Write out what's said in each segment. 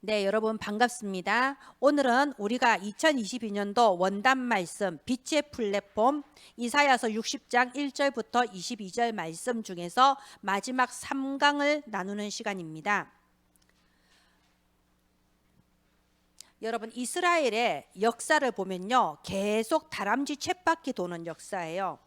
네, 여러분 반갑습니다. 오늘은 우리가 2022년도 원단 말씀 빛의 플랫폼 이사야서 60장 1절부터 22절 말씀 중에서 마지막 3강을 나누는 시간입니다. 여러분, 이스라엘의 역사를 보면요, 계속 다람쥐 쳇바퀴 도는 역사예요.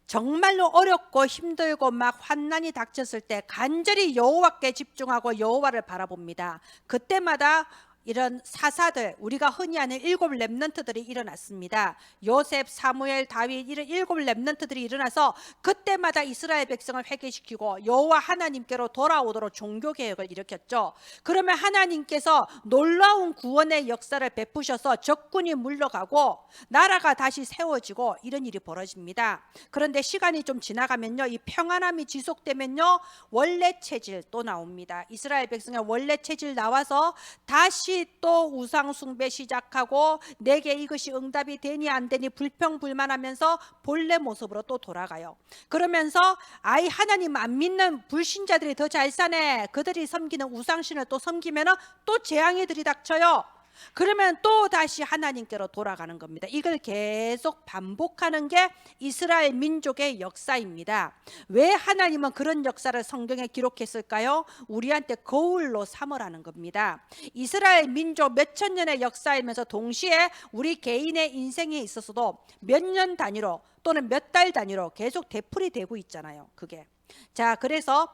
정말로 어렵고 힘들고 막 환난이 닥쳤을 때 간절히 여호와께 집중하고 여호와를 바라봅니다. 그때마다 이런 사사들, 우리가 흔히 아는 7 렘넌트들이 일어났습니다. 요셉, 사무엘, 다윗, 이런 7 렘넌트들이 일어나서 그때마다 이스라엘 백성을 회개시키고 여호와 하나님께로 돌아오도록 종교개혁을 일으켰죠. 그러면 하나님께서 놀라운 구원의 역사를 베푸셔서 적군이 물러가고 나라가 다시 세워지고 이런 일이 벌어집니다. 그런데 시간이 좀 지나가면요, 이 평안함이 지속되면요, 원래 체질 또 나옵니다. 이스라엘 백성의 원래 체질 나와서 다시 또 우상 숭배 시작하고 내게 이것이 응답이 되니 안 되니 불평불만하면서 본래 모습으로 또 돌아가요. 그러면서 아이 하나님 안 믿는 불신자들이 더 잘 사네, 그들이 섬기는 우상신을 또 섬기면 또 재앙이 들이닥쳐요. 그러면 또 다시 하나님께로 돌아가는 겁니다. 이걸 계속 반복하는 게 이스라엘 민족의 역사입니다. 왜 하나님은 그런 역사를 성경에 기록했을까요? 우리한테 거울로 삼으라는 겁니다. 이스라엘 민족 몇천 년의 역사이면서 동시에 우리 개인의 인생에 있어서도 몇 년 단위로 또는 몇 달 단위로 계속 되풀이 되고 있잖아요. 그게. 자, 그래서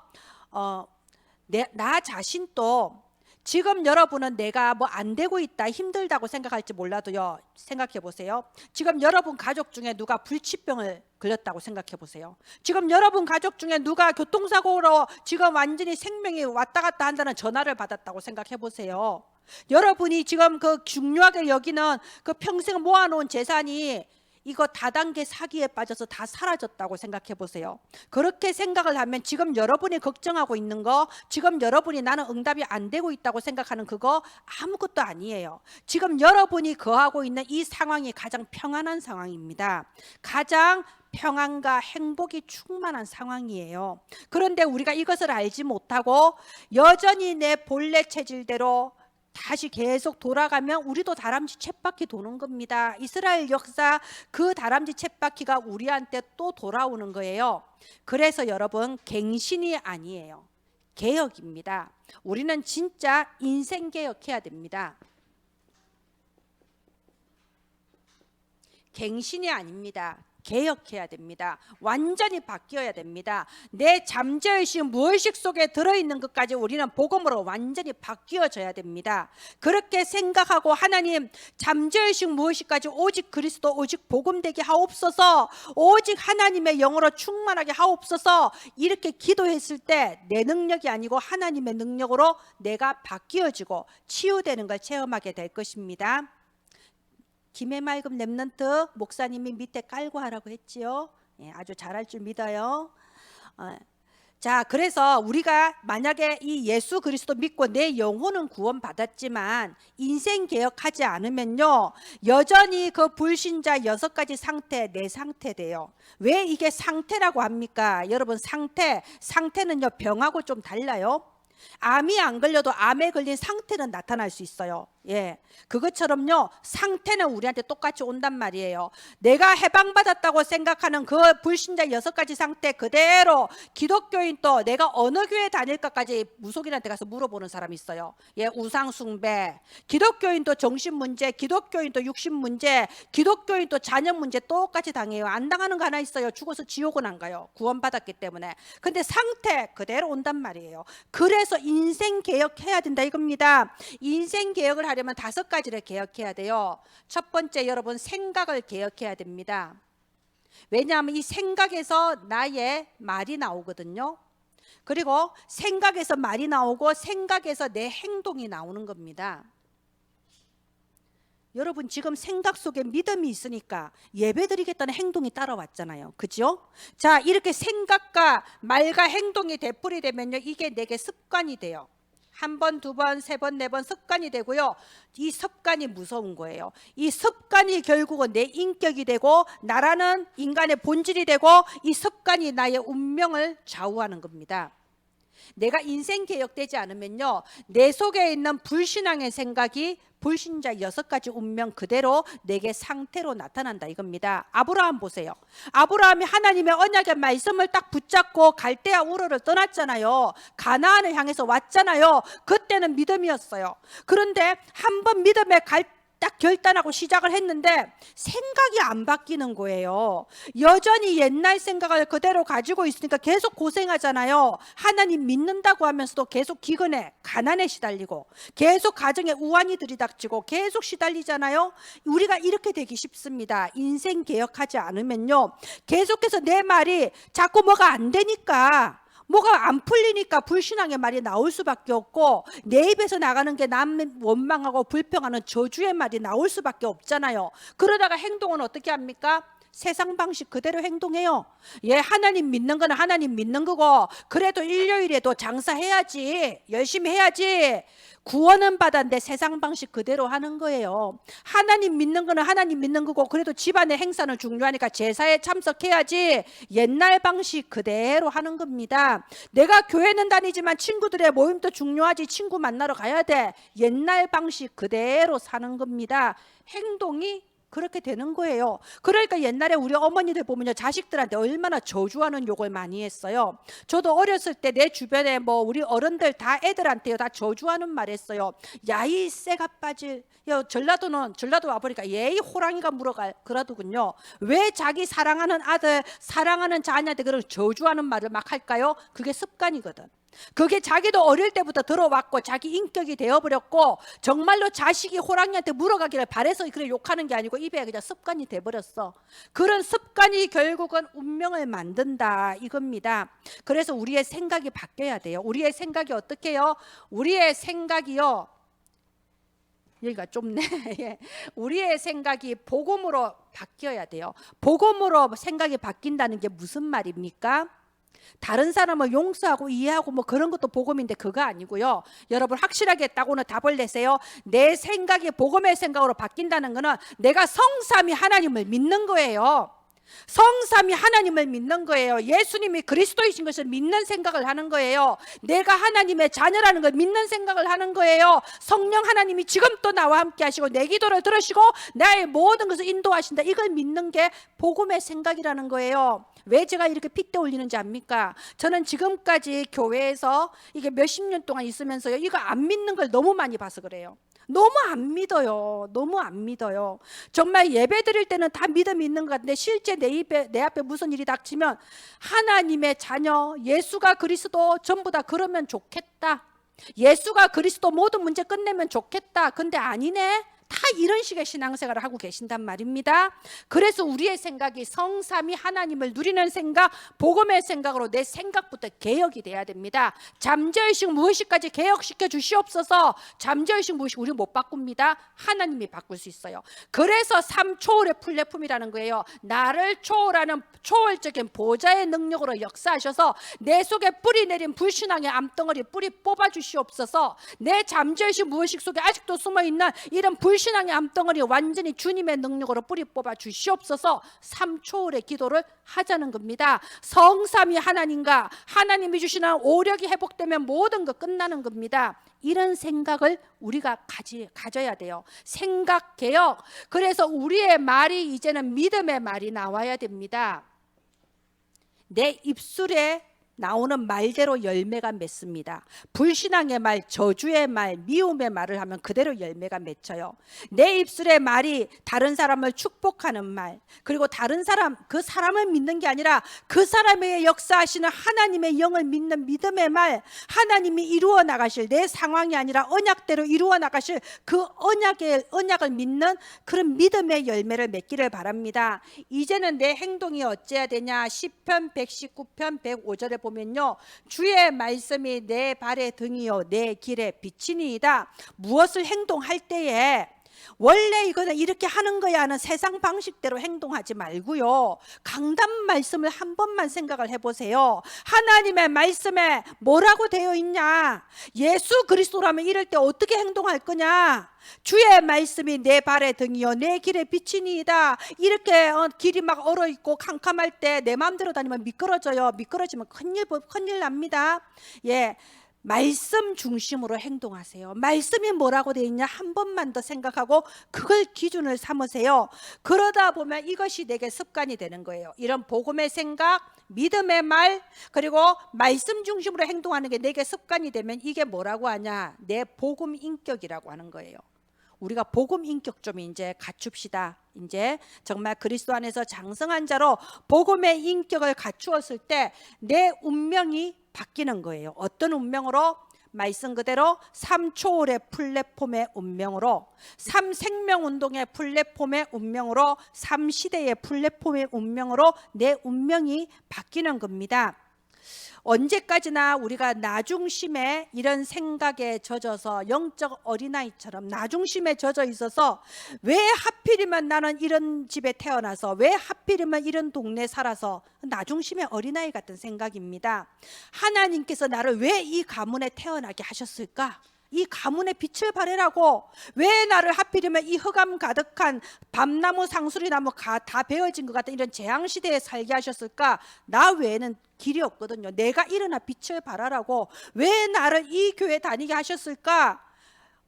나 자신도 지금 여러분은 내가 뭐 안 되고 있다, 힘들다고 생각할지 몰라도요, 생각해 보세요. 지금 여러분 가족 중에 누가 불치병을 걸렸다고 생각해 보세요. 지금 여러분 가족 중에 누가 교통사고로 지금 완전히 생명이 왔다 갔다 한다는 전화를 받았다고 생각해 보세요. 여러분이 지금 그 중요하게 여기는 그 평생 모아놓은 재산이 이거 다단계 사기에 빠져서 다 사라졌다고 생각해 보세요. 그렇게 생각을 하면 지금 여러분이 걱정하고 있는 거, 지금 여러분이 나는 응답이 안 되고 있다고 생각하는 그거 아무것도 아니에요. 지금 여러분이 거하고 있는 이 상황이 가장 평안한 상황입니다. 가장 평안과 행복이 충만한 상황이에요. 그런데 우리가 이것을 알지 못하고 여전히 내 본래 체질대로 다시 계속 돌아가면 우리도 다람쥐 쳇바퀴 도는 겁니다. 이스라엘 역사 그 다람쥐 쳇바퀴가 우리한테 또 돌아오는 거예요. 그래서 여러분, 갱신이 아니에요. 개혁입니다. 우리는 진짜 인생 개혁해야 됩니다. 갱신이 아닙니다. 개혁해야 됩니다. 완전히 바뀌어야 됩니다. 내 잠재의식 무의식 속에 들어있는 것까지 우리는 복음으로 완전히 바뀌어져야 됩니다. 그렇게 생각하고 하나님, 잠재의식 무의식까지 오직 그리스도 오직 복음 되게 하옵소서, 오직 하나님의 영으로 충만하게 하옵소서, 이렇게 기도했을 때 내 능력이 아니고 하나님의 능력으로 내가 바뀌어지고 치유되는 걸 체험하게 될 것입니다. 김해 맑음 렘넌트 목사님이 밑에 깔고 하라고 했지요. 예, 아주 잘할 줄 믿어요. 자, 그래서 우리가 만약에 이 예수 그리스도 믿고 내 영혼은 구원받았지만 인생 개혁하지 않으면요, 여전히 그 불신자 6가지 상태, 내 상태돼요. 왜 이게 상태라고 합니까? 여러분, 상태는요, 병하고 좀 달라요. 암이 안 걸려도 암에 걸린 상태는 나타날 수 있어요. 예, 그것처럼요, 상태는 우리한테 똑같이 온단 말이에요. 내가 해방받았다고 생각하는 그 불신자 6가지 상태 그대로 기독교인 또 내가 어느 교회 다닐까까지 무속인한테 가서 물어보는 사람이 있어요. 예, 우상숭배, 기독교인도 정신문제, 기독교인도 육신문제, 기독교인도 자녀문제 똑같이 당해요. 안 당하는 거 하나 있어요. 죽어서 지옥은 안 가요. 구원받았기 때문에. 근데 상태 그대로 온단 말이에요. 그래서 인생 개혁해야 된다 이겁니다. 인생 개혁을 하려면 5가지를 개혁해야 돼요. 첫 번째, 여러분, 생각을 개혁해야 됩니다. 왜냐하면 이 생각에서 나의 말이 나오거든요. 그리고 생각에서 말이 나오고 생각에서 내 행동이 나오는 겁니다. 여러분, 지금 생각 속에 믿음이 있으니까 예배드리겠다는 행동이 따라왔잖아요. 그죠? 자, 이렇게 생각과 말과 행동이 되풀이 되면요, 이게 내게 습관이 돼요. 1번, 2번, 3번, 4번 습관이 되고요. 이 습관이 무서운 거예요. 이 습관이 결국은 내 인격이 되고 나라는 인간의 본질이 되고 이 습관이 나의 운명을 좌우하는 겁니다. 내가 인생 개혁되지 않으면요, 내 속에 있는 불신앙의 생각이 불신자 6가지 운명 그대로 내게 상태로 나타난다 이겁니다. 아브라함 보세요. 아브라함이 하나님의 언약의 말씀을 딱 붙잡고 갈대아 우르를 떠났잖아요. 가나안을 향해서 왔잖아요. 그때는 믿음이었어요. 그런데 한번 믿음에 딱 결단하고 시작을 했는데 생각이 안 바뀌는 거예요. 여전히 옛날 생각을 그대로 가지고 있으니까 계속 고생하잖아요. 하나님 믿는다고 하면서도 계속 기근에 가난에 시달리고 계속 가정에 우환이 들이닥치고 계속 시달리잖아요. 우리가 이렇게 되기 쉽습니다. 인생 개혁하지 않으면요, 계속해서 내 말이 자꾸 뭐가 안 되니까, 뭐가 안 풀리니까 불신앙의 말이 나올 수밖에 없고, 내 입에서 나가는 게 남 원망하고 불평하는 저주의 말이 나올 수밖에 없잖아요. 그러다가 행동은 어떻게 합니까? 세상 방식 그대로 행동해요. 하나님 믿는 거는 하나님 믿는 거고, 그래도 일요일에도 장사해야지, 열심히 해야지, 구원은 받았는데 세상 방식 그대로 하는 거예요. 하나님 믿는 거는 하나님 믿는 거고, 그래도 집안의 행사는 중요하니까 제사에 참석해야지, 옛날 방식 그대로 하는 겁니다. 내가 교회는 다니지만 친구들의 모임도 중요하지, 친구 만나러 가야 돼, 옛날 방식 그대로 사는 겁니다. 행동이 그렇게 되는 거예요. 그러니까 옛날에 우리 어머니들 보면요, 자식들한테 얼마나 저주하는 욕을 많이 했어요. 저도 어렸을 때 내 주변에 뭐 우리 어른들 다 애들한테요, 다 저주하는 말 했어요. 야, 이 새가 빠질. 전라도 와보니까 이 호랑이가 물어갈 그러더군요. 왜 자기 사랑하는 아들, 사랑하는 자녀한테 그런 저주하는 말을 막 할까요? 그게 습관이거든. 그게 자기도 어릴 때부터 들어왔고 자기 인격이 되어버렸고, 정말로 자식이 호랑이한테 물어가기를 바래서 그래 욕하는 게 아니고 입에 그냥 습관이 돼버렸어. 그런 습관이 결국은 운명을 만든다 이겁니다. 그래서 우리의 생각이 바뀌어야 돼요. 우리의 생각이 어떻게 해요? 우리의 생각이요, 여기가 좁네. 우리의 생각이 복음으로 바뀌어야 돼요. 복음으로 생각이 바뀐다는 게 무슨 말입니까? 다른 사람을 용서하고 이해하고 뭐 그런 것도 복음인데 그거 아니고요. 여러분 확실하게 딱 오늘 답을 내세요. 내 생각이 복음의 생각으로 바뀐다는 거는 내가 성삼위 하나님을 믿는 거예요. 성삼위 하나님을 믿는 거예요. 예수님이 그리스도이신 것을 믿는 생각을 하는 거예요. 내가 하나님의 자녀라는 걸 믿는 생각을 하는 거예요. 성령 하나님이 지금 또 나와 함께 하시고 내 기도를 들으시고 나의 모든 것을 인도하신다, 이걸 믿는 게 복음의 생각이라는 거예요. 왜 제가 이렇게 핏대 올리는지 압니까? 저는 지금까지 교회에서 이게 몇십 년 동안 있으면서요, 이거 안 믿는 걸 너무 많이 봐서 그래요. 너무 안 믿어요. 너무 안 믿어요. 정말 예배 드릴 때는 다 믿음이 있는 것 같은데 실제 내 앞에 무슨 일이 닥치면 하나님의 자녀, 예수가 그리스도 전부 다 그러면 좋겠다, 예수가 그리스도 모든 문제 끝내면 좋겠다. 근데 아니네. 다 이런 식의 신앙생활을 하고 계신단 말입니다. 그래서 우리의 생각이 성삼위 하나님을 누리는 생각, 복음의 생각으로 내 생각부터 개혁이 돼야 됩니다. 잠재의식 무의식까지 개혁시켜 주시옵소서. 잠재의식 무의식 우리 못 바꿉니다. 하나님이 바꿀 수 있어요. 그래서 삼초월의 플랫폼이라는 거예요. 나를 초월하는 초월적인 보좌의 능력으로 역사하셔서 내 속에 뿌리 내린 불신앙의 암덩어리 뿌리 뽑아 주시옵소서. 내 잠재의식 무의식 속에 아직도 숨어있는 이런 불신앙의 암덩어리 완전히 주님의 능력으로 뿌리 뽑아 주시옵소서. 삼초월의 기도를 하자는 겁니다. 성삼위 하나님과 하나님이 주시는 오력이 회복되면 모든 거 끝나는 겁니다. 이런 생각을 우리가 가져야 돼요. 생각 개혁. 그래서 우리의 말이 이제는 믿음의 말이 나와야 됩니다. 내 입술에 나오는 말대로 열매가 맺습니다. 불신앙의 말, 저주의 말, 미움의 말을 하면 그대로 열매가 맺혀요. 내 입술의 말이 다른 사람을 축복하는 말, 그리고 다른 사람, 그 사람을 믿는 게 아니라 그 사람의 역사하시는 하나님의 영을 믿는 믿음의 말, 하나님이 이루어 나가실, 내 상황이 아니라 언약대로 이루어 나가실 그 언약을 믿는 그런 믿음의 열매를 맺기를 바랍니다. 이제는 내 행동이 어찌해야 되냐? 시편 119편 105절에 보면요, 주의 말씀이 내 발의 등이요 내 길의 빛이니이다. 무엇을 행동할 때에 원래 이거는 이렇게 하는 거야 하는 세상 방식대로 행동하지 말고요. 강단 말씀을 한 번만 생각을 해보세요. 하나님의 말씀에 뭐라고 되어 있냐? 예수 그리스도라면 이럴 때 어떻게 행동할 거냐? 주의 말씀이 내 발의 등이요 내 길의 빛이니이다. 이렇게 길이 막 얼어있고 캄캄할 때 내 마음대로 다니면 미끄러져요. 미끄러지면 큰일 납니다. 예. 말씀 중심으로 행동하세요. 말씀이 뭐라고 되어 있냐 한 번만 더 생각하고 그걸 기준을 삼으세요. 그러다 보면 이것이 내게 습관이 되는 거예요. 이런 복음의 생각, 믿음의 말, 그리고 말씀 중심으로 행동하는 게 내게 습관이 되면 이게 뭐라고 하냐? 내 복음 인격이라고 하는 거예요. 우리가 복음 인격 좀 이제 갖춥시다. 이제 정말 그리스도 안에서 장성한 자로 복음의 인격을 갖추었을 때 내 운명이 바뀌는 거예요. 어떤 운명으로? 말씀 그대로 삼초월의 플랫폼의 운명으로, 삼생명운동의 플랫폼의 운명으로, 삼시대의 플랫폼의 운명으로 내 운명이 바뀌는 겁니다. 언제까지나 우리가 나중심에 이런 생각에 젖어서 영적 어린아이처럼 나중심에 젖어 있어서 왜 하필이면 나는 이런 집에 태어나서 왜 하필이면 이런 동네에 살아서 나중심의 어린아이 같은 생각입니다. 하나님께서 나를 왜 이 가문에 태어나게 하셨을까? 이 가문의 빛을 발하라고 왜 나를 하필이면 이 흑암 가득한 밤나무 상수리나무 다 베어진 것 같은 이런 재앙시대에 살게 하셨을까? 나 외에는 길이 없거든요. 내가 일어나 빛을 발하라고 왜 나를 이 교회 다니게 하셨을까?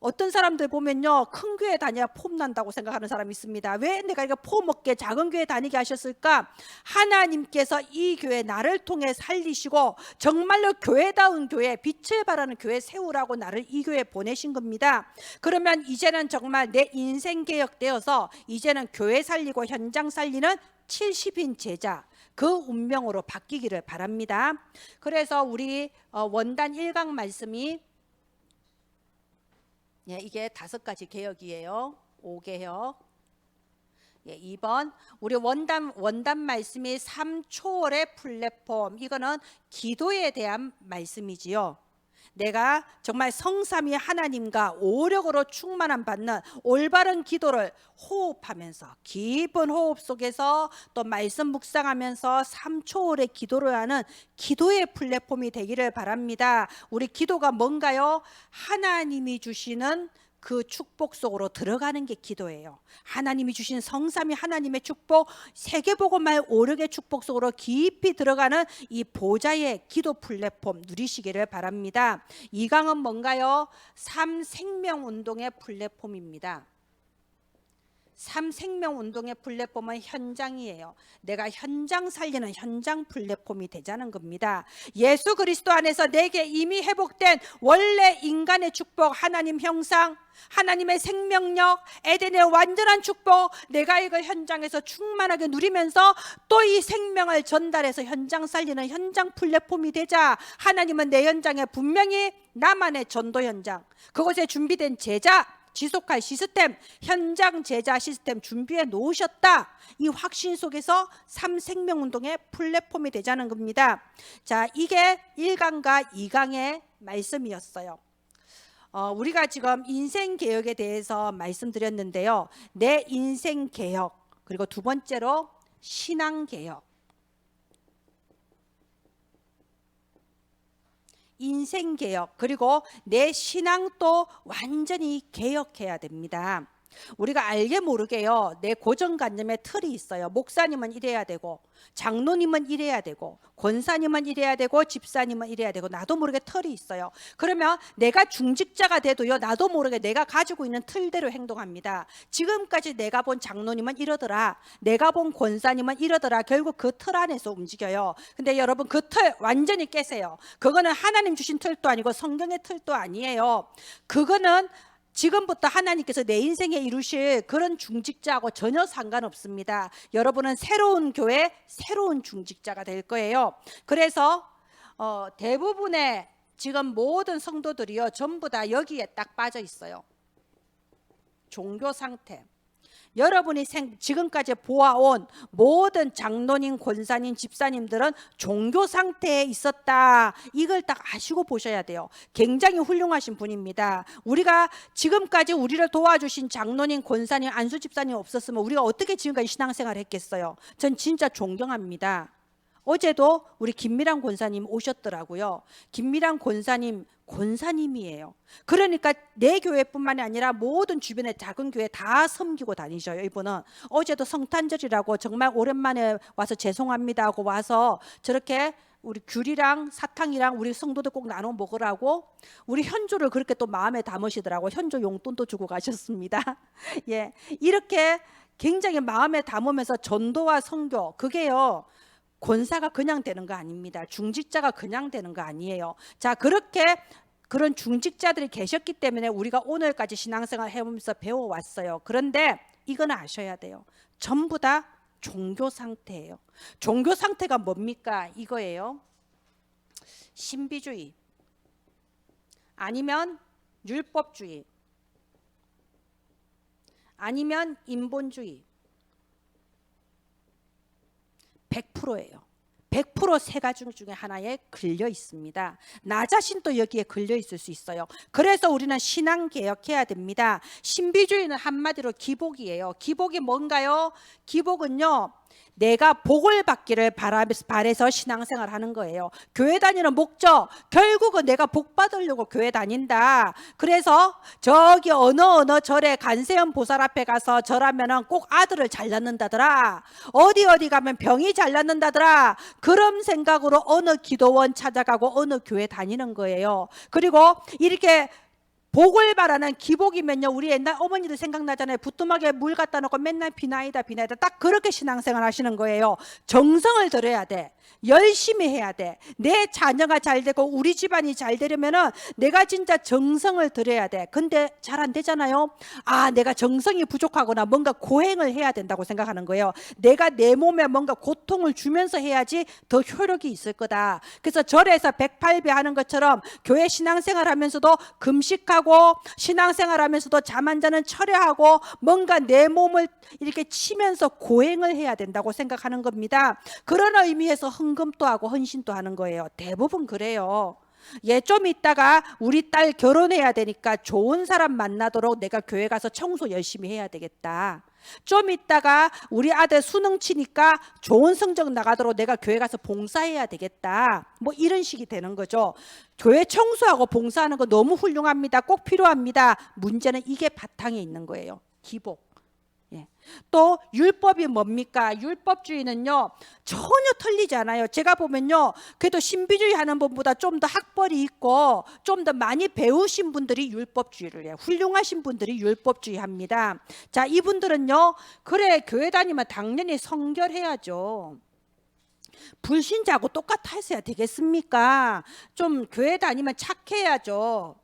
어떤 사람들 보면요, 큰 교회 다녀야 폼 난다고 생각하는 사람이 있습니다. 왜 내가 이거 폼 없게 작은 교회 다니게 하셨을까? 하나님께서 이 교회 나를 통해 살리시고 정말로 교회다운 교회, 빛을 발하는 교회 세우라고 나를 이 교회에 보내신 겁니다. 그러면 이제는 정말 내 인생 개혁되어서 이제는 교회 살리고 현장 살리는 70인 제자, 그 운명으로 바뀌기를 바랍니다. 그래서 우리 원단 1강 말씀이 이게 5가지 개혁이에요. 5개혁. 2번 우리 원단 말씀이 3초월의 플랫폼. 이거는 기도에 대한 말씀이지요. 내가 정말 성삼위 하나님과 오력으로 충만함 받는 올바른 기도를 호흡하면서 깊은 호흡 속에서 또 말씀 묵상하면서 3초월의 기도를 하는 기도의 플랫폼이 되기를 바랍니다. 우리 기도가 뭔가요? 하나님이 주시는 그 축복 속으로 들어가는 게 기도예요. 하나님이 주신 성삼위 하나님의 축복, 세계복음화의 오력의 축복 속으로 깊이 들어가는 이 보좌의 기도 플랫폼 누리시기를 바랍니다. 2강은 뭔가요? 삼생명운동의 플랫폼입니다. 삼생명운동의 플랫폼은 현장이에요. 내가 현장 살리는 현장 플랫폼이 되자는 겁니다. 예수 그리스도 안에서 내게 이미 회복된 원래 인간의 축복, 하나님 형상, 하나님의 생명력, 에덴의 완전한 축복, 내가 이걸 현장에서 충만하게 누리면서 또 이 생명을 전달해서 현장 살리는 현장 플랫폼이 되자 하나님은 내 현장에 분명히 나만의 전도 현장, 그곳에 준비된 제자, 지속할 시스템, 현장 제자 시스템 준비해 놓으셨다. 이 확신 속에서 삼생명운동의 플랫폼이 되자는 겁니다. 자, 이게 1강과 2강의 말씀이었어요. 우리가 지금 인생개혁에 대해서 말씀드렸는데요. 내 인생개혁, 그리고 두 번째로 신앙개혁. 인생개혁, 그리고 내 신앙도 완전히 개혁해야 됩니다. 우리가 알게 모르게요, 내 고정관념의 틀이 있어요. 목사님은 이래야 되고, 장로님은 이래야 되고, 권사님은 이래야 되고, 집사님은 이래야 되고, 나도 모르게 틀이 있어요. 그러면 내가 중직자가 돼도요, 나도 모르게 내가 가지고 있는 틀대로 행동합니다. 지금까지 내가 본 장로님은 이러더라, 내가 본 권사님은 이러더라. 결국 그 틀 안에서 움직여요. 근데 여러분, 그 틀 완전히 깨세요. 그거는 하나님 주신 틀도 아니고 성경의 틀도 아니에요. 그거는 지금부터 하나님께서 내 인생에 이루실 그런 중직자하고 전혀 상관없습니다. 여러분은 새로운 교회, 새로운 중직자가 될 거예요. 그래서 대부분의 지금 모든 성도들이요, 전부 다 여기에 딱 빠져 있어요. 종교 상태. 여러분이 지금까지 보아온 모든 장로님, 권사님, 집사님들은 종교 상태에 있었다. 이걸 딱 아시고 보셔야 돼요. 굉장히 훌륭하신 분입니다. 우리가 지금까지 우리를 도와주신 장로님, 권사님, 안수 집사님 없었으면 우리가 어떻게 지금까지 신앙생활을 했겠어요. 전 진짜 존경합니다. 어제도 우리 김미랑 권사님 오셨더라고요. 김미랑 권사님이에요. 그러니까 내 교회뿐만이 아니라 모든 주변의 작은 교회 다 섬기고 다니셔요. 이분은 어제도 성탄절이라고 정말 오랜만에 와서 죄송합니다 하고 와서 저렇게 우리 귤이랑 사탕이랑 우리 성도들 꼭 나눠 먹으라고 우리 현조를 그렇게 또 마음에 담으시더라고. 현조 용돈도 주고 가셨습니다. 예, 이렇게 굉장히 마음에 담으면서 전도와 선교, 그게요, 권사가 그냥 되는 거 아닙니다. 중직자가 그냥 되는 거 아니에요. 자, 그렇게 그런 중직자들이 계셨기 때문에 우리가 오늘까지 신앙생활 해오면서 배워왔어요. 그런데 이건 아셔야 돼요. 전부 다 종교 상태예요. 종교 상태가 뭡니까? 이거예요. 신비주의, 아니면 율법주의, 아니면 인본주의. 100%예요. 100% 세 가지 중에 하나에 걸려 있습니다. 나 자신도 여기에 걸려 있을 수 있어요. 그래서 우리는 신앙 개혁해야 됩니다. 신비주의는 한마디로 기복이에요. 기복이 뭔가요? 기복은요, 내가 복을 받기를 바라서 신앙생활 하는 거예요. 교회 다니는 목적, 결국은 내가 복 받으려고 교회 다닌다. 그래서 저기 어느 절에 간세음 보살 앞에 가서 절하면은 꼭 아들을 잘 낳는다더라. 어디 가면 병이 잘 낳는다더라. 그런 생각으로 어느 기도원 찾아가고 어느 교회 다니는 거예요. 그리고 이렇게 복을 바라는 기복이면요, 우리 옛날 어머니들 생각나잖아요. 부뚜막에 물 갖다 놓고 맨날 비나이다 딱 그렇게 신앙생활 하시는 거예요. 정성을 들여야 돼. 열심히 해야 돼. 내 자녀가 잘 되고 우리 집안이 잘 되려면은 내가 진짜 정성을 들여야 돼. 근데 잘 안 되잖아요. 아, 내가 정성이 부족하거나 뭔가 고행을 해야 된다고 생각하는 거예요. 내가 내 몸에 뭔가 고통을 주면서 해야지 더 효력이 있을 거다. 그래서 절에서 108배 하는 것처럼 교회 신앙생활 하면서도 금식하고 신앙생활 하면서도 잠 안 자는 철회하고 뭔가 내 몸을 이렇게 치면서 고행을 해야 된다고 생각하는 겁니다. 그런 의미에서 헌금도 하고 헌신도 하는 거예요. 대부분 그래요. 예, 좀 있다가 우리 딸 결혼해야 되니까 좋은 사람 만나도록 내가 교회 가서 청소 열심히 해야 되겠다. 좀 있다가 우리 아들 수능 치니까 좋은 성적 나가도록 내가 교회 가서 봉사해야 되겠다. 뭐 이런 식이 되는 거죠. 교회 청소하고 봉사하는 거 너무 훌륭합니다. 꼭 필요합니다. 문제는 이게 바탕에 있는 거예요. 기복. 예. 또 율법이 뭡니까? 율법주의는요, 전혀 틀리지 않아요. 제가 보면요, 그래도 신비주의 하는 분보다 좀 더 학벌이 있고 좀 더 많이 배우신 분들이 율법주의를 해요. 훌륭하신 분들이 율법주의 합니다. 자, 이분들은요, 그래 교회 다니면 당연히 성결해야죠. 불신자하고 똑같아 했어야 되겠습니까? 좀 교회 다니면 착해야죠.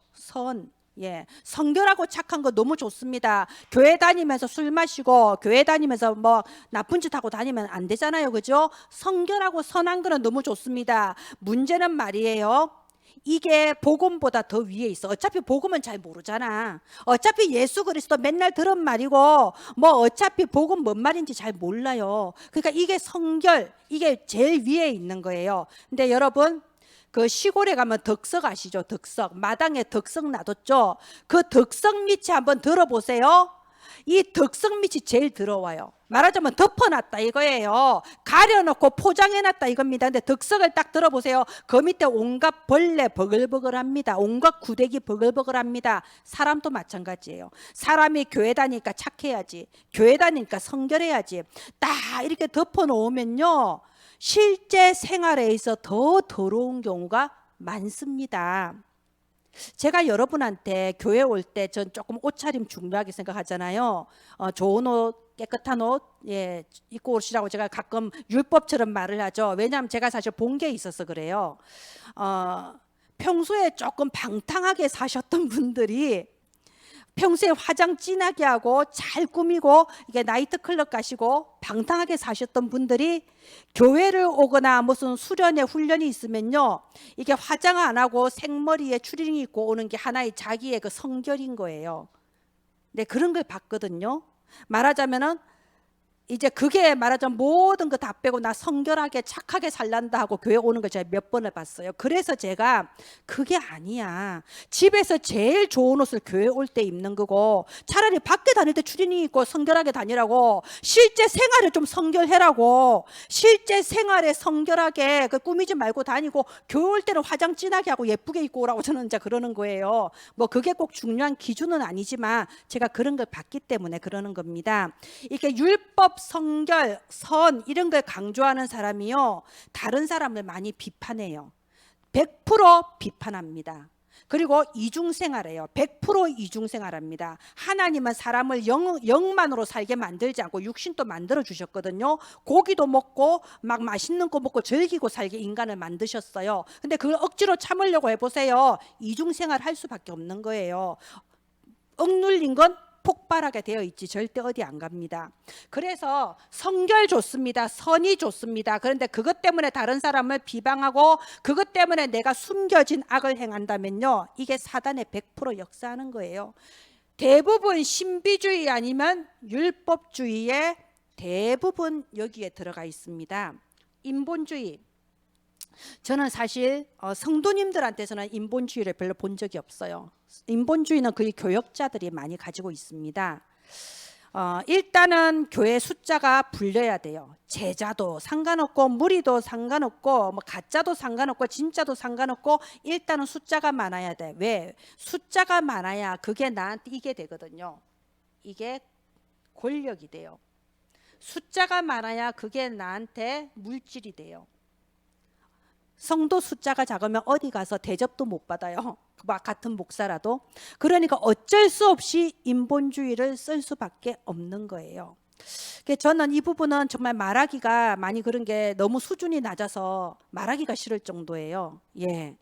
예, 성결하고 착한 거 너무 좋습니다. 교회 다니면서 술 마시고 교회 다니면서 뭐 나쁜 짓 하고 다니면 안 되잖아요. 그죠? 성결하고 선한 거는 너무 좋습니다. 문제는 말이에요, 이게 복음보다 더 위에 있어. 어차피 복음은 잘 모르잖아. 어차피 예수 그리스도 맨날 들은 말이고 뭐 어차피 복음 뭔 말인지 잘 몰라요. 그러니까 이게 성결, 이게 제일 위에 있는 거예요. 근데 여러분, 그 시골에 가면 덕석 아시죠? 덕석. 마당에 덕석 놔뒀죠? 그 덕석 밑이 한번 들어보세요. 이 덕석 밑이 제일 더러워요. 말하자면 덮어놨다 이거예요. 가려놓고 포장해놨다 이겁니다. 근데 덕석을 딱 들어보세요. 그 밑에 온갖 벌레 버글버글합니다. 온갖 구데기 버글버글합니다. 사람도 마찬가지예요. 사람이 교회 다니니까 착해야지, 교회 다니니까 성결해야지, 딱 이렇게 덮어놓으면요, 실제 생활에 있어 더 더러운 경우가 많습니다. 제가 여러분한테 교회 올 때 전 조금 옷차림 중요하게 생각하잖아요. 좋은 옷, 깨끗한 옷, 예, 입고 오시라고 제가 가끔 율법처럼 말을 하죠. 왜냐하면 제가 사실 본 게 있어서 그래요. 평소에 조금 방탕하게 사셨던 분들이 평소에 화장 진하게 하고 잘 꾸미고 이게 나이트클럽 가시고 방탕하게 사셨던 분들이 교회를 오거나 무슨 수련회 훈련이 있으면요, 이게 화장 안 하고 생머리에 추리닝 입고 오는 게 하나의 자기의 그 성결인 거예요. 네, 그런 걸 봤거든요. 말하자면은 이제 그게 말하자면 모든 거 다 빼고 나 성결하게 착하게 살란다 하고 교회 오는 걸 제가 몇 번을 봤어요. 그래서 제가 그게 아니야. 집에서 제일 좋은 옷을 교회 올 때 입는 거고, 차라리 밖에 다닐 때 추리닝 입고 성결하게 다니라고, 실제 생활을 좀 성결해라고, 실제 생활에 성결하게 그 꾸미지 말고 다니고, 교회 올 때는 화장 진하게 하고 예쁘게 입고 오라고 저는 이제 그러는 거예요. 뭐 그게 꼭 중요한 기준은 아니지만 제가 그런 걸 봤기 때문에 그러는 겁니다. 이렇게 율법, 성결, 선 이런 걸 강조하는 사람이요, 다른 사람을 많이 비판해요. 100% 비판합니다. 그리고 이중생활해요. 100% 이중생활합니다. 하나님은 사람을 영만으로 살게 만들지 않고 육신도 만들어 주셨거든요. 고기도 먹고 막 맛있는 거 먹고 즐기고 살게 인간을 만드셨어요. 근데 그걸 억지로 참으려고 해보세요. 이중생활 할 수밖에 없는 거예요. 억눌린 건 폭발하게 되어 있지 절대 어디 안 갑니다. 그래서 성결 좋습니다. 선이 좋습니다. 그런데 그것 때문에 다른 사람을 비방하고 그것 때문에 내가 숨겨진 악을 행한다면요, 이게 사단의 100% 역사하는 거예요. 대부분 신비주의 아니면 율법주의의 대부분 여기에 들어가 있습니다. 인본주의. 저는 사실 성도님들한테서는 인본주의를 별로 본 적이 없어요. 인본주의는 거의 교역자들이 많이 가지고 있습니다. 일단은 교회 숫자가 불려야 돼요. 제자도 상관없고 무리도 상관없고 뭐 가짜도 상관없고 진짜도 상관없고 일단은 숫자가 많아야 돼. 왜? 숫자가 많아야 그게 나한테 이게 되거든요. 이게 권력이 돼요. 숫자가 많아야 그게 나한테 물질이 돼요. 성도 숫자가 작으면 어디 가서 대접도 못 받아요. 같은 목사라도. 그러니까 어쩔 수 없이 인본주의를 쓸 수밖에 없는 거예요. 저는 이 부분은 정말 말하기가 많이 그런 게 너무 수준이 낮아서 말하기가 싫을 정도예요. 예.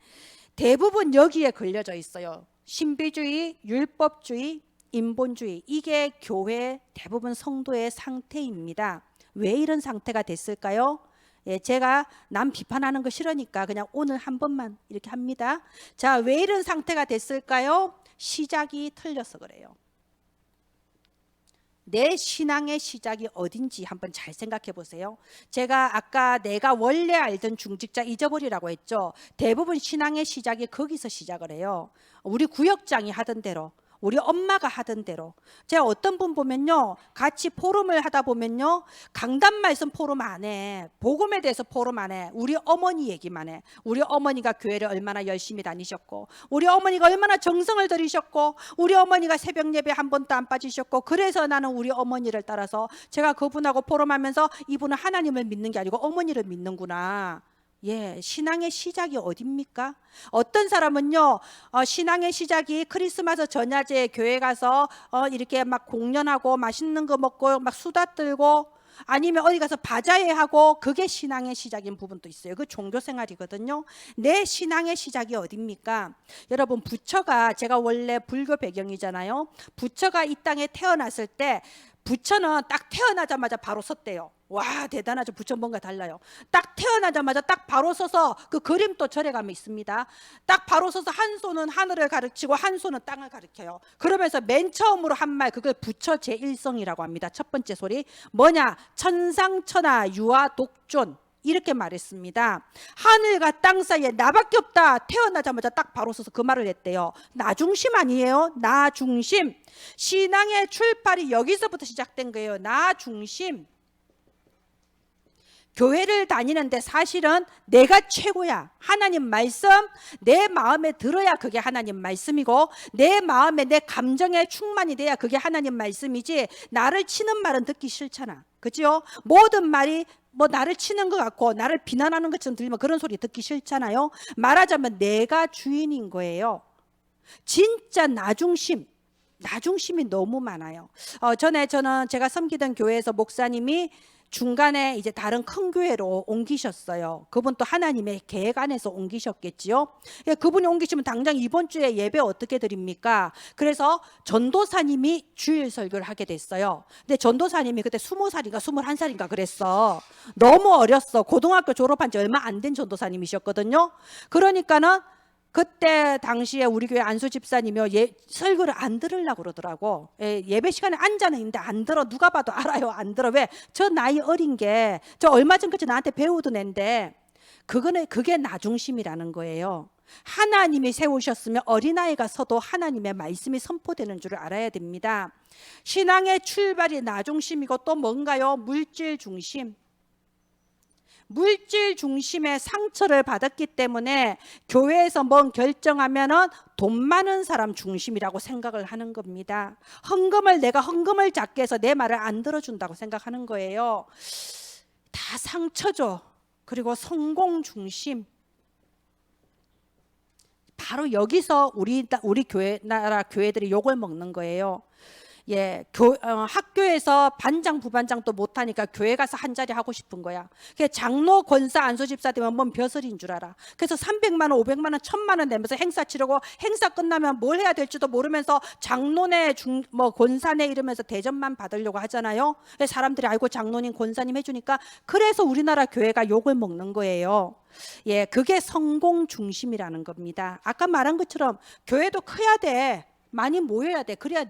대부분 여기에 걸려져 있어요. 신비주의, 율법주의, 인본주의. 이게 교회 대부분 성도의 상태입니다. 왜 이런 상태가 됐을까요? 예, 제가 남 비판하는 거 싫으니까 그냥 오늘 한 번만 이렇게 합니다. 자, 왜 이런 상태가 됐을까요? 시작이 틀려서 그래요. 내 신앙의 시작이 어딘지 한번 잘 생각해 보세요. 제가 아까 내가 원래 알던 중직자 잊어버리라고 했죠. 대부분 신앙의 시작이 거기서 시작을 해요. 우리 구역장이 하던 대로, 우리 엄마가 하던 대로. 제가 어떤 분 보면요, 같이 포럼을 하다 보면요, 강단 말씀 포럼 안 해, 복음에 대해서 포럼 안 해, 우리 어머니 얘기만 해. 우리 어머니가 교회를 얼마나 열심히 다니셨고, 우리 어머니가 얼마나 정성을 들이셨고, 우리 어머니가 새벽 예배 한 번도 안 빠지셨고, 그래서 나는 우리 어머니를 따라서, 제가 그분하고 포럼하면서 이분은 하나님을 믿는 게 아니고 어머니를 믿는구나. 예, 신앙의 시작이 어딥니까? 어떤 사람은요, 신앙의 시작이 크리스마스 전야제에 교회 가서 이렇게 막 공연하고 맛있는 거 먹고 막 수다 떨고, 아니면 어디 가서 바자회 하고, 그게 신앙의 시작인 부분도 있어요. 그 종교 생활이거든요. 내 신앙의 시작이 어딥니까? 여러분, 부처가, 제가 원래 불교 배경이잖아요. 부처가 이 땅에 태어났을 때 부처는 딱 태어나자마자 바로 섰대요. 와, 대단하죠. 부처 뭔가 달라요. 딱 태어나자마자 딱 바로 서서, 그 그림도 절에 가면 있습니다. 딱 바로 서서 한 손은 하늘을 가르치고 한 손은 땅을 가르쳐요. 그러면서 맨 처음으로 한 말, 그걸 부처 제1성이라고 합니다. 첫 번째 소리 뭐냐? 천상천하 유아 독존, 이렇게 말했습니다. 하늘과 땅 사이에 나밖에 없다. 태어나자마자 딱 바로 서서 그 말을 했대요. 나중심 아니에요? 나중심. 신앙의 출발이 여기서부터 시작된 거예요. 나중심. 교회를 다니는데 사실은 내가 최고야. 하나님 말씀 내 마음에 들어야 그게 하나님 말씀이고, 내 마음에 내 감정에 충만이 돼야 그게 하나님 말씀이지, 나를 치는 말은 듣기 싫잖아. 그죠? 모든 말이 뭐 나를 치는 것 같고 나를 비난하는 것처럼 들리면 그런 소리 듣기 싫잖아요. 말하자면 내가 주인인 거예요. 진짜 나중심, 나중심이 너무 많아요. 전에 저는 제가 섬기던 교회에서 목사님이 중간에 이제 다른 큰 교회로 옮기셨어요. 그분 또 하나님의 계획 안에서 옮기셨겠지요. 그분이 옮기시면 당장 이번 주에 예배 어떻게 드립니까? 그래서 전도사님이 주일 설교를 하게 됐어요. 근데 전도사님이 그때 20살인가 21살인가 그랬어. 너무 어렸어. 고등학교 졸업한 지 얼마 안 된 전도사님이셨거든요. 그러니까는 그때 당시에 우리 교회 안수 집사님이 설교를 안 들으려고 그러더라고. 예배 시간에 앉아는 있는데 안 들어. 누가 봐도 알아요. 안 들어. 왜? 저 나이 어린 게 저 얼마 전까지 나한테 배우던 애인데 그게 나중심이라는 거예요. 하나님이 세우셨으면 어린아이가 서도 하나님의 말씀이 선포되는 줄을 알아야 됩니다. 신앙의 출발이 나중심이고 또 뭔가요? 물질 중심. 물질 중심의 상처를 받았기 때문에 교회에서 뭔 결정하면은 돈 많은 사람 중심이라고 생각을 하는 겁니다. 내가 헌금을 작게 해서 내 말을 안 들어준다고 생각하는 거예요. 다 상처죠. 그리고 성공 중심. 바로 여기서 우리 나라 교회들이 욕을 먹는 거예요. 학교에서 반장 부반장도 못하니까 교회 가서 한 자리 하고 싶은 거야. 장로 권사 안수집사 되면 뭔 벼슬인 줄 알아. 그래서 300만 원 500만 원 1000만 원 내면서 행사 치르고 행사 끝나면 뭘 해야 될지도 모르면서 장로네 권사네 이러면서 대접만 받으려고 하잖아요. 사람들이 알고 장로님 권사님 해주니까 그래서 우리나라 교회가 욕을 먹는 거예요. 그게 성공 중심이라는 겁니다. 아까 말한 것처럼 교회도 커야 돼. 많이 모여야 돼. 그래야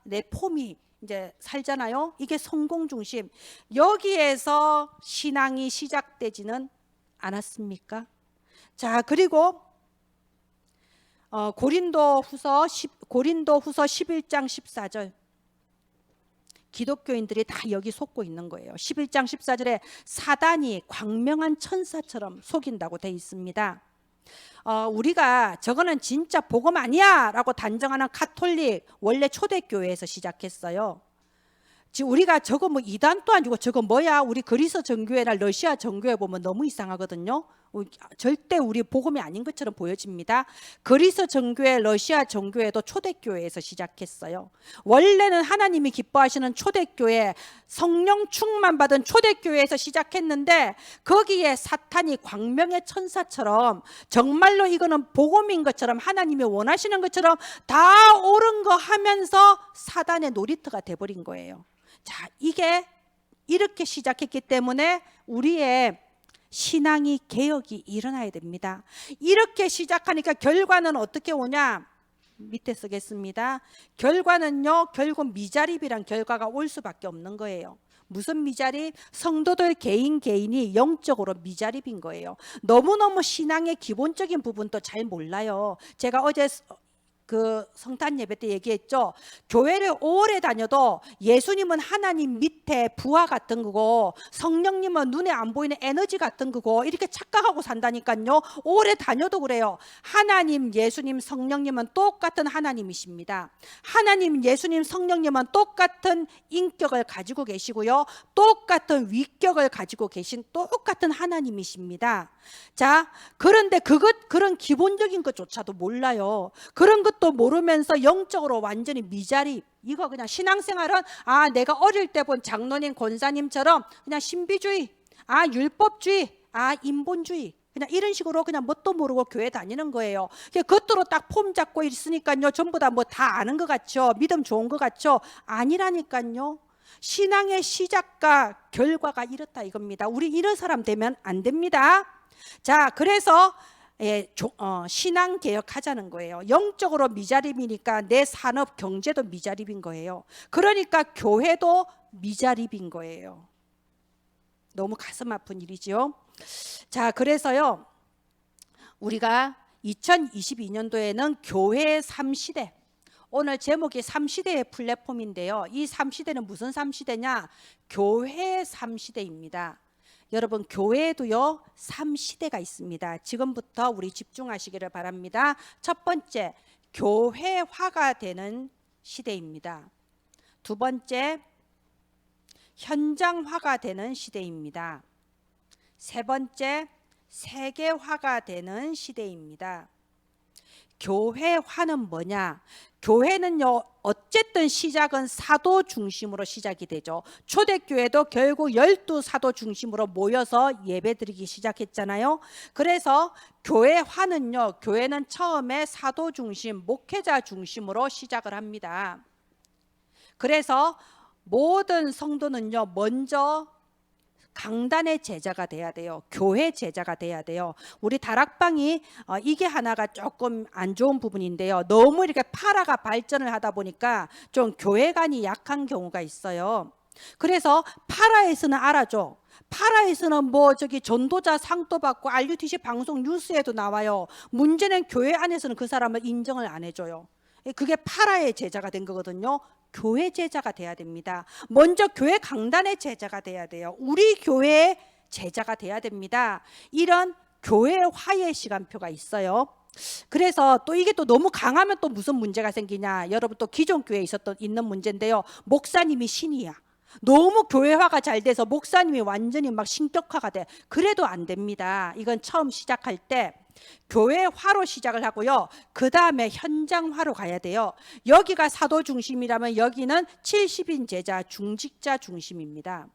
내 폼이 이제 살잖아요. 이게 성공 중심. 여기에서 신앙이 시작되지는 않았습니까? 자, 그리고 고린도후서 11장 14절. 기독교인들이 다 여기 속고 있는 거예요. 11장 14절에 사단이 광명한 천사처럼 속인다고 돼 있습니다. 우리가 저거는 진짜 복음 아니야 라고 단정하는 가톨릭 원래 초대교회에서 시작했어요. 지금 우리가 저거 뭐 이단도 아니고 저거 뭐야, 우리 그리스 정교회나 러시아 정교회 보면 너무 이상하거든요. 절대 우리 복음이 아닌 것처럼 보여집니다. 그리스 정교회, 러시아 정교회도 초대교회에서 시작했어요. 원래는 하나님이 기뻐하시는 초대교회, 성령 충만 받은 초대교회에서 시작했는데 거기에 사탄이 광명의 천사처럼 정말로 이거는 복음인 것처럼 하나님이 원하시는 것처럼 다 옳은 거 하면서 사단의 놀이터가 돼버린 거예요. 자, 이게 이렇게 시작했기 때문에 우리의 신앙이 개혁이 일어나야 됩니다. 이렇게 시작하니까 결과는 어떻게 오냐? 밑에 쓰겠습니다. 결과는요, 결국 미자립이란 결과가 올 수밖에 없는 거예요. 무슨 미자립? 성도들 개인이 영적으로 미자립인 거예요. 너무너무 신앙의 기본적인 부분도 잘 몰라요. 제가 어제 그 성탄 예배 때 얘기했죠. 교회를 오래 다녀도 예수님은 하나님 밑에 부하 같은 거고 성령님은 눈에 안 보이는 에너지 같은 거고 이렇게 착각하고 산다니까요. 오래 다녀도 그래요. 하나님, 예수님, 성령님은 똑같은 하나님이십니다. 하나님, 예수님, 성령님은 똑같은 인격을 가지고 계시고요. 똑같은 위격을 가지고 계신 똑같은 하나님이십니다. 자, 그런데 그런 기본적인 것조차도 몰라요. 그런 것도 모르면서 영적으로 완전히 미자립. 이거 그냥 신앙생활은 내가 어릴 때 본 장로님 권사님처럼 그냥 신비주의, 율법주의, 인본주의, 그냥 이런 식으로 그냥 뭣도 모르고 교회 다니는 거예요. 겉으로 딱 폼 잡고 있으니까요, 전부 다 뭐 다 아는 것 같죠? 믿음 좋은 것 같죠? 아니라니까요. 신앙의 시작과 결과가 이렇다 이겁니다. 우리 이런 사람 되면 안 됩니다. 자, 그래서 신앙 개혁하자는 거예요. 영적으로 미자립이니까 내 산업 경제도 미자립인 거예요. 그러니까 교회도 미자립인 거예요. 너무 가슴 아픈 일이죠. 자, 그래서요, 우리가 2022년도에는 교회 3시대, 오늘 제목이 3시대의 플랫폼인데요. 이 3시대는 무슨 3시대냐? 교회 3시대입니다. 여러분, 교회에도요 3시대가 있습니다. 지금부터 우리 집중하시기를 바랍니다. 첫 번째, 교회화가 되는 시대입니다. 두 번째, 현장화가 되는 시대입니다. 세 번째, 세계화가 되는 시대입니다. 교회화는 뭐냐? 교회는요, 어쨌든 시작은 사도 중심으로 시작이 되죠. 초대교회도 결국 12사도 중심으로 모여서 예배드리기 시작했잖아요. 그래서 교회화는요, 교회는 처음에 사도 중심, 목회자 중심으로 시작을 합니다. 그래서 모든 성도는요, 먼저 강단의 제자가 돼야 돼요. 교회 제자가 돼야 돼요. 우리 다락방이 이게 하나가 조금 안 좋은 부분인데요. 너무 이렇게 파라가 발전을 하다 보니까 좀 교회관이 약한 경우가 있어요. 그래서 파라에서는 알아줘. 파라에서는 뭐 저기 전도자 상도 받고 RUTC 방송 뉴스에도 나와요. 문제는 교회 안에서는 그 사람을 인정을 안 해줘요. 그게 파라의 제자가 된 거거든요. 교회 제자가 돼야 됩니다. 먼저 교회 강단의 제자가 돼야 돼요. 우리 교회의 제자가 돼야 됩니다. 이런 교회화의 시간표가 있어요. 그래서 또 이게 또 너무 강하면 또 무슨 문제가 생기냐. 여러분 또 기존 교회에 있는 문제인데요. 목사님이 신이야. 너무 교회화가 잘 돼서 목사님이 완전히 막 신격화가 돼. 그래도 안 됩니다. 이건 처음 시작할 때 교회화로 시작을 하고요. 그 다음에 현장화로 가야 돼요. 여기가 사도 중심이라면 여기는 70인 제자 중직자 중심입니다.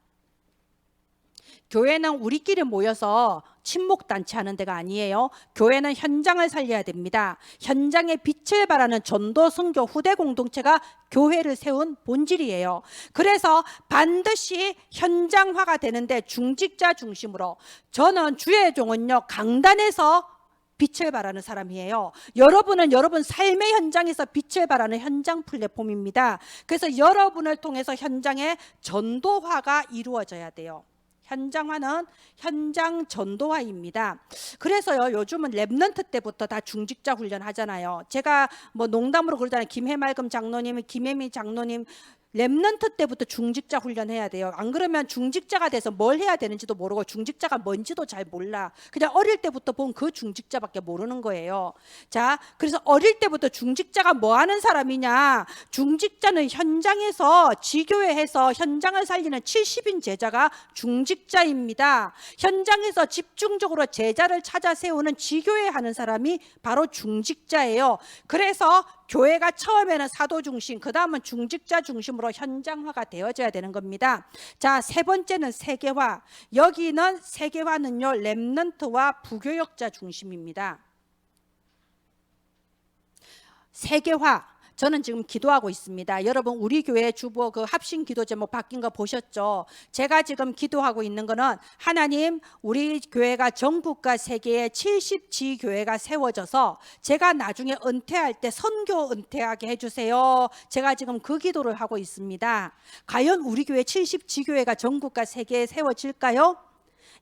교회는 우리끼리 모여서 친목단체 하는 데가 아니에요. 교회는 현장을 살려야 됩니다. 현장에 빛을 발하는 전도, 선교, 후대 공동체가 교회를 세운 본질이에요. 그래서 반드시 현장화가 되는데 중직자 중심으로, 저는 주의 종은요 강단에서 빛을 발하는 사람이에요. 여러분은 여러분 삶의 현장에서 빛을 발하는 현장 플랫폼입니다. 그래서 여러분을 통해서 현장의 전도화가 이루어져야 돼요. 현장화는 현장 전도화입니다. 그래서요 요즘은 랩넌트 때부터 다 중직자 훈련 하잖아요. 제가 뭐 농담으로 그러잖아요. 김해말금 장로님, 김혜미 장로님 랩넌트 때부터 중직자 훈련해야 돼요. 안 그러면 중직자가 돼서 뭘 해야 되는지도 모르고 중직자가 뭔지도 잘 몰라. 그냥 어릴 때부터 본 그 중직자밖에 모르는 거예요. 자, 그래서 어릴 때부터 중직자가 뭐 하는 사람이냐. 중직자는 현장에서 지교회에서 현장을 살리는 70인 제자가 중직자입니다. 현장에서 집중적으로 제자를 찾아 세우는 지교회 하는 사람이 바로 중직자예요. 그래서 교회가 처음에는 사도 중심, 그 다음은 중직자 중심으로 현장화가 되어져야 되는 겁니다. 자, 세 번째는 세계화. 여기는 세계화는요 랩넌트와 부교역자 중심입니다. 세계화. 저는 지금 기도하고 있습니다. 여러분 우리 교회 주보 그 합심 기도 제목 바뀐 거 보셨죠? 제가 지금 기도하고 있는 거는 하나님 우리 교회가 전국과 세계에 70지 교회가 세워져서 제가 나중에 은퇴할 때 선교 은퇴하게 해주세요. 제가 지금 그 기도를 하고 있습니다. 과연 우리 교회 70지 교회가 전국과 세계에 세워질까요?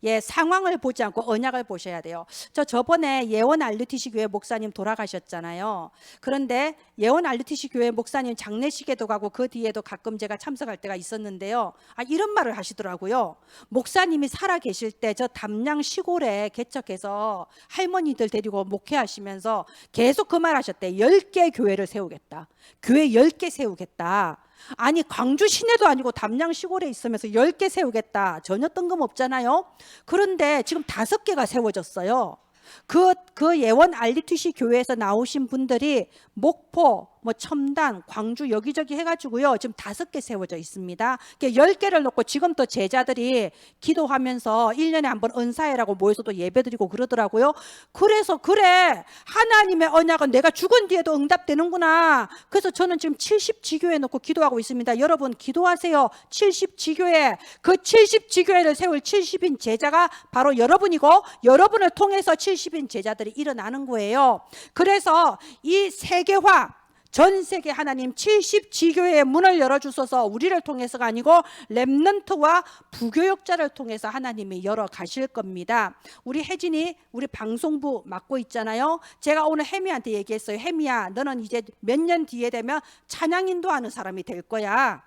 예, 상황을 보지 않고 언약을 보셔야 돼요. 저번에 예원 RUTC 교회 목사님 돌아가셨잖아요. 그런데 예원 RUTC 교회 목사님 장례식에도 가고 그 뒤에도 가끔 제가 참석할 때가 있었는데요. 이런 말을 하시더라고요. 목사님이 살아 계실 때 저 담양 시골에 개척해서 할머니들 데리고 목회하시면서 계속 그 말 하셨대. 10개 교회를 세우겠다. 교회 10개 세우겠다. 아니 광주 시내도 아니고 담양 시골에 있으면서 10개 세우겠다. 전혀 뜬금없잖아요. 그런데 지금 5개가 세워졌어요. 그 예원 RUTC 교회에서 나오신 분들이 목포, 뭐 첨단, 광주 여기저기 해가지고요 지금 5개 세워져 있습니다. 10개를 놓고 지금 또 제자들이 기도하면서 1년에 한 번 은사회라고 모여서 또 예배드리고 그러더라고요. 그래서 그래 하나님의 언약은 내가 죽은 뒤에도 응답되는구나. 그래서 저는 지금 70지교회 놓고 기도하고 있습니다. 여러분 기도하세요. 70지교회, 그 70지교회를 세울 70인 제자가 바로 여러분이고 여러분을 통해서 70인 제자들이 일어나는 거예요. 그래서 이 세계화, 전 세계 하나님 70지교회의 문을 열어주셔서 우리를 통해서가 아니고 랩넌트와 부교역자를 통해서 하나님이 열어 가실 겁니다. 우리 혜진이 우리 방송부 맡고 있잖아요. 제가 오늘 혜미한테 얘기했어요. 혜미야 너는 이제 몇 년 뒤에 되면 찬양 인도하는 사람이 될 거야.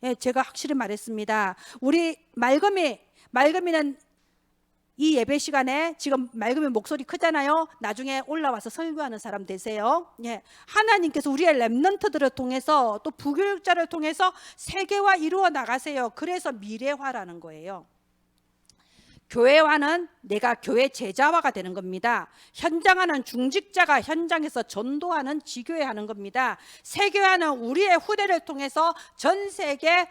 예, 제가 확실히 말했습니다. 우리 말금이는 이 예배 시간에 지금 맑으면 목소리 크잖아요. 나중에 올라와서 설교하는 사람 되세요. 예, 하나님께서 우리의 랩넌트들을 통해서 또 부교육자를 통해서 세계화 이루어 나가세요. 그래서 미래화라는 거예요. 교회화는 내가 교회 제자화가 되는 겁니다. 현장화는 중직자가 현장에서 전도하는 지교회 하는 겁니다. 세계화는 우리의 후대를 통해서 전 세계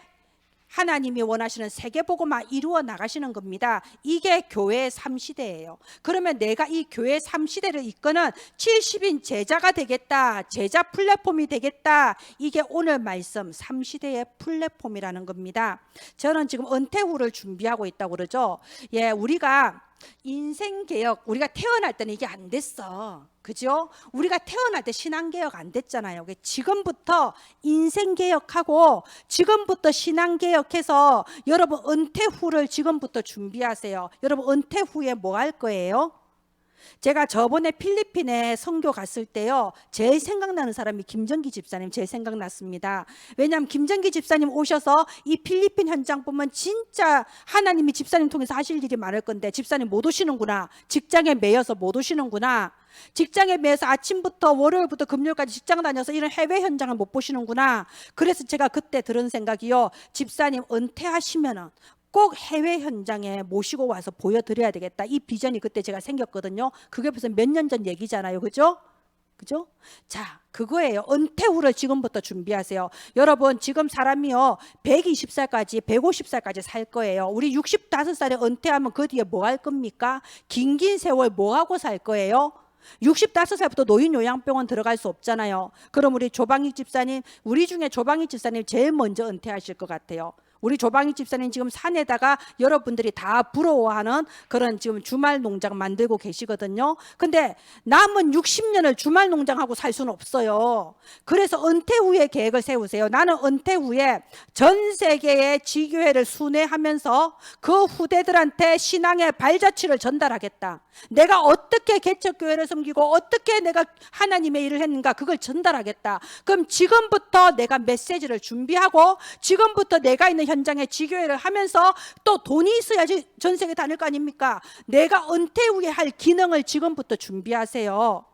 하나님이 원하시는 세계복음화 이루어 나가시는 겁니다. 이게 교회의 3시대예요. 그러면 내가 이 교회 3시대를 이끄는 70인 제자가 되겠다, 제자 플랫폼이 되겠다, 이게 오늘 말씀 3시대의 플랫폼이라는 겁니다. 저는 지금 은퇴 후를 준비하고 있다고 그러죠. 예, 우리가 인생개혁, 우리가 태어날 때는 이게 안 됐어. 그죠? 우리가 태어날 때 신앙개혁 안 됐잖아요. 지금부터 인생개혁하고 지금부터 신앙개혁해서 여러분 은퇴 후를 지금부터 준비하세요. 여러분 은퇴 후에 뭐 할 거예요? 제가 저번에 필리핀에 선교 갔을 때요, 제일 생각나는 사람이 김정기 집사님 제일 생각났습니다. 왜냐하면 김정기 집사님 오셔서 이 필리핀 현장 보면 진짜 하나님이 집사님 통해서 하실 일이 많을 건데 집사님 못 오시는구나, 직장에 매여서 못 오시는구나, 직장에 매여서 아침부터 월요일부터 금요일까지 직장 다녀서 이런 해외 현장을 못 보시는구나. 그래서 제가 그때 들은 생각이요, 집사님 은퇴하시면은 꼭 해외 현장에 모시고 와서 보여드려야 되겠다. 이 비전이 그때 제가 생겼거든요. 그게 벌써 몇 년 전 얘기잖아요. 그죠? 그죠? 자, 그거예요. 은퇴 후를 지금부터 준비하세요. 여러분, 지금 사람이요 120살까지 150살까지 살 거예요. 우리 65살에 은퇴하면 그 뒤에 뭐 할 겁니까? 긴 세월 뭐 하고 살 거예요? 65살부터 노인요양병원 들어갈 수 없잖아요. 그럼 우리 조방익 집사님, 우리 중에 조방익 집사님 제일 먼저 은퇴하실 것 같아요. 우리 조방익 집사님 지금 산에다가 여러분들이 다 부러워하는 그런 지금 주말 농장 만들고 계시거든요. 근데 남은 60년을 주말 농장하고 살 수는 없어요. 그래서 은퇴 후에 계획을 세우세요. 나는 은퇴 후에 전 세계의 지교회를 순회하면서 그 후대들한테 신앙의 발자취를 전달하겠다. 내가 어떻게 개척교회를 섬기고 어떻게 내가 하나님의 일을 했는가, 그걸 전달하겠다. 그럼 지금부터 내가 메시지를 준비하고 지금부터 내가 있는 현장에 지교회를 하면서 또 돈이 있어야지 전 세계 다닐 거 아닙니까? 내가 은퇴 후에 할 기능을 지금부터 준비하세요.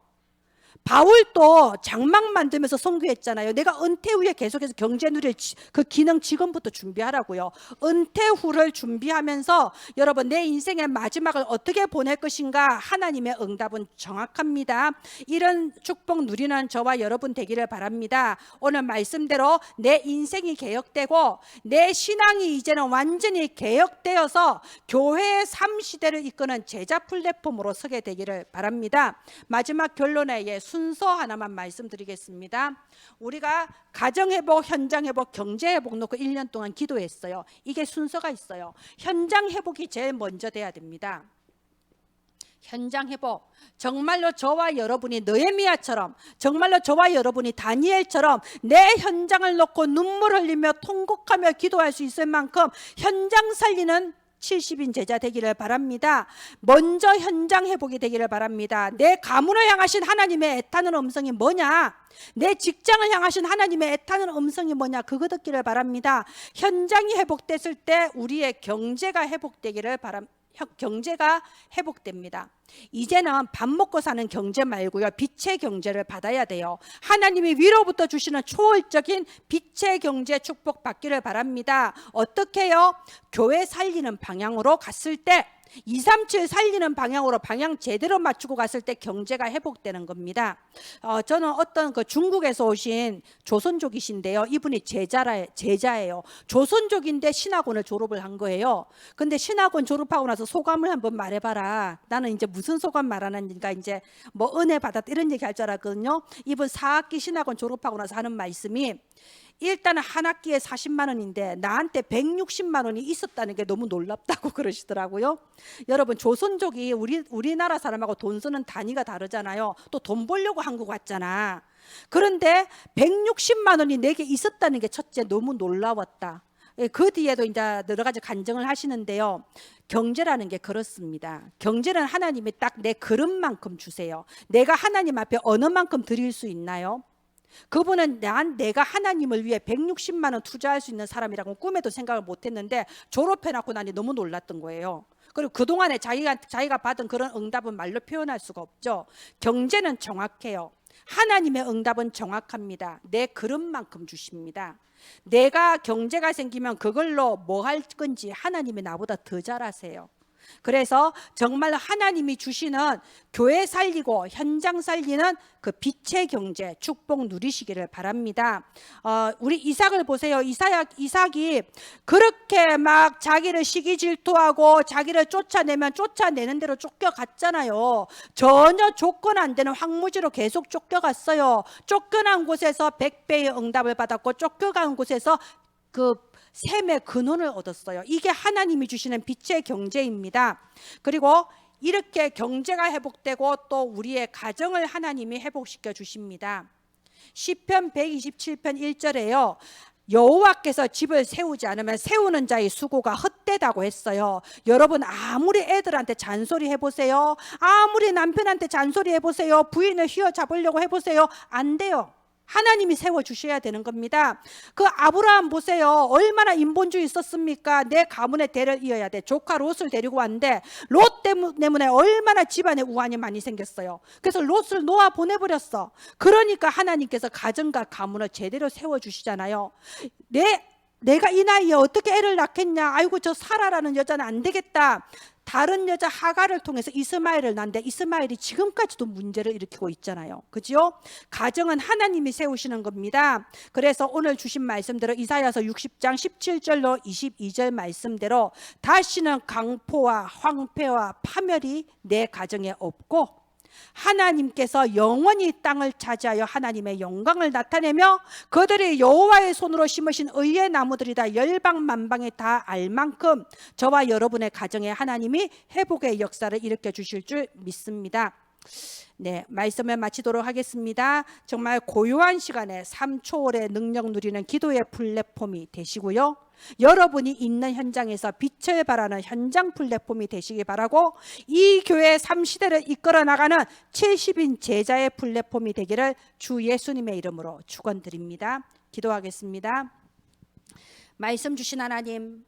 바울도 장막 만들면서 선교했잖아요. 내가 은퇴 후에 계속해서 경제 누릴 그 기능 지금부터 준비하라고요. 은퇴 후를 준비하면서 여러분 내 인생의 마지막을 어떻게 보낼 것인가, 하나님의 응답은 정확합니다. 이런 축복 누리는 저와 여러분 되기를 바랍니다. 오늘 말씀대로 내 인생이 개혁되고 내 신앙이 이제는 완전히 개혁되어서 교회의 3시대를 이끄는 제자 플랫폼으로 서게 되기를 바랍니다. 마지막 결론에 순서 하나만 말씀드리겠습니다. 우리가 가정회복, 현장회복, 경제회복 놓고 1년 동안 기도했어요. 이게 순서가 있어요. 현장회복이 제일 먼저 돼야 됩니다. 현장회복, 정말로 저와 여러분이 느헤미야처럼, 정말로 저와 여러분이 다니엘처럼 내 현장을 놓고 눈물 흘리며 통곡하며 기도할 수 있을 만큼 현장 살리는 70인 제자 되기를 바랍니다. 먼저 현장 회복이 되기를 바랍니다. 내 가문을 향하신 하나님의 애타는 음성이 뭐냐? 내 직장을 향하신 하나님의 애타는 음성이 뭐냐? 그거 듣기를 바랍니다. 현장이 회복됐을 때 우리의 경제가 회복되기를 바랍니다. 경제가 회복됩니다. 이제는 밥 먹고 사는 경제 말고요, 빛의 경제를 받아야 돼요. 하나님이 위로부터 주시는 초월적인 빛의 경제 축복 받기를 바랍니다. 어떻게요? 교회 살리는 방향으로 갔을 때, 237 살리는 방향으로 방향 제대로 맞추고 갔을 때 경제가 회복되는 겁니다. 저는 어떤 그 중국에서 오신 조선족이신데요, 이분이 제자예요. 조선족인데 신학원을 졸업을 한 거예요. 근데 신학원 졸업하고 나서 소감을 한번 말해봐라. 나는 이제 무슨 소감 말하는가, 이제 뭐 은혜 받았다 이런 얘기 할 줄 알았거든요. 이분 4학기 신학원 졸업하고 나서 하는 말씀이, 일단은 한 학기에 40만 원인데 나한테 160만 원이 있었다는 게 너무 놀랍다고 그러시더라고요. 여러분, 조선족이 우리나라 사람하고 돈 쓰는 단위가 다르잖아요. 또 돈 벌려고 한국 왔잖아. 그런데 160만 원이 내게 있었다는 게 첫째 너무 놀라웠다. 그 뒤에도 이제 여러 가지 간증을 하시는데요. 경제라는 게 그렇습니다. 경제는 하나님이 딱 내 그릇만큼 주세요. 내가 하나님 앞에 어느 만큼 드릴 수 있나요? 그분은 내가 하나님을 위해 160만 원 투자할 수 있는 사람이라고 꿈에도 생각을 못했는데 졸업해놓고 나니 너무 놀랐던 거예요. 그리고 그동안에 자기가 받은 그런 응답은 말로 표현할 수가 없죠. 경제는 정확해요. 하나님의 응답은 정확합니다. 내 그릇만큼 주십니다. 내가 경제가 생기면 그걸로 뭐 할 건지 하나님이 나보다 더 잘 아세요. 그래서 정말 하나님이 주시는 교회 살리고 현장 살리는 그 빛의 경제 축복 누리시기를 바랍니다. 우리 이삭을 보세요. 이삭이 그렇게 막 자기를 시기 질투하고 자기를 쫓아내면 쫓아내는 대로 쫓겨갔잖아요. 전혀 조건 안 되는 황무지로 계속 쫓겨갔어요. 쫓겨난 곳에서 100배의 응답을 받았고 쫓겨간 곳에서 그 샘의 근원을 얻었어요. 이게 하나님이 주시는 빛의 경제입니다. 그리고 이렇게 경제가 회복되고 또 우리의 가정을 하나님이 회복시켜 주십니다. 시편 127편 1절에요. 여호와께서 집을 세우지 않으면 세우는 자의 수고가 헛되다고 했어요. 여러분 아무리 애들한테 잔소리 해보세요. 아무리 남편한테 잔소리 해보세요. 부인을 휘어잡으려고 해보세요. 안 돼요. 하나님이 세워주셔야 되는 겁니다. 그 아브라함 보세요. 얼마나 인본주의 있었습니까? 내 가문의 대를 이어야 돼. 조카 롯을 데리고 왔는데 롯 때문에 얼마나 집안에 우환이 많이 생겼어요. 그래서 롯을 놓아 보내버렸어. 그러니까 하나님께서 가정과 가문을 제대로 세워주시잖아요. 내가 이 나이에 어떻게 애를 낳겠냐. 아이고 저 사라라는 여자는 안 되겠다. 다른 여자 하가를 통해서 이스마엘을 낳는데 이스마엘이 지금까지도 문제를 일으키고 있잖아요. 그죠? 가정은 하나님이 세우시는 겁니다. 그래서 오늘 주신 말씀대로 이사야서 60장 17절로 22절 말씀대로 다시는 강포와 황폐와 파멸이 내 가정에 없고 하나님께서 영원히 땅을 차지하여 하나님의 영광을 나타내며 그들이 여호와의 손으로 심으신 의의 나무들이다 열방 만방에 다 알 만큼 저와 여러분의 가정에 하나님이 회복의 역사를 일으켜 주실 줄 믿습니다. 네, 말씀을 마치도록 하겠습니다. 정말 고요한 시간에 3초월의 능력 누리는 기도의 플랫폼이 되시고요. 여러분이 있는 현장에서 빛을 발하는 현장 플랫폼이 되시기 바라고 이 교회 3시대를 이끌어 나가는 70인 제자의 플랫폼이 되기를 주 예수님의 이름으로 축원드립니다. 기도하겠습니다. 말씀 주신 하나님,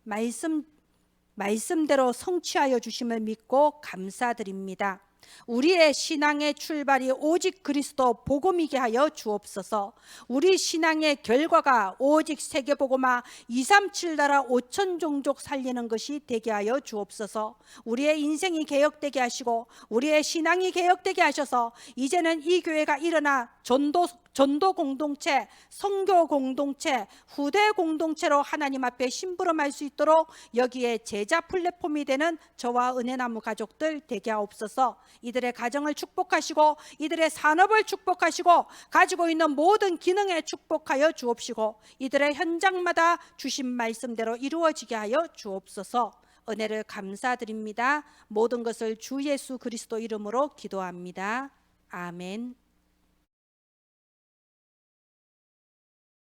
말씀대로 성취하여 주심을 믿고 감사드립니다. 우리의 신앙의 출발이 오직 그리스도 복음이게 하여 주옵소서. 우리 신앙의 결과가 오직 세계복음화 237 나라 5천 종족 살리는 것이 되게 하여 주옵소서. 우리의 인생이 개혁되게 하시고 우리의 신앙이 개혁되게 하셔서 이제는 이 교회가 일어나 전도 공동체, 선교 공동체, 후대 공동체로 하나님 앞에 심부름할 수 있도록 여기에 제자 플랫폼이 되는 저와 은혜나무 가족들 되게 하옵소서. 이들의 가정을 축복하시고 이들의 산업을 축복하시고 가지고 있는 모든 기능에 축복하여 주옵시고 이들의 현장마다 주신 말씀대로 이루어지게 하여 주옵소서. 은혜를 감사드립니다. 모든 것을 주 예수 그리스도 이름으로 기도합니다. 아멘.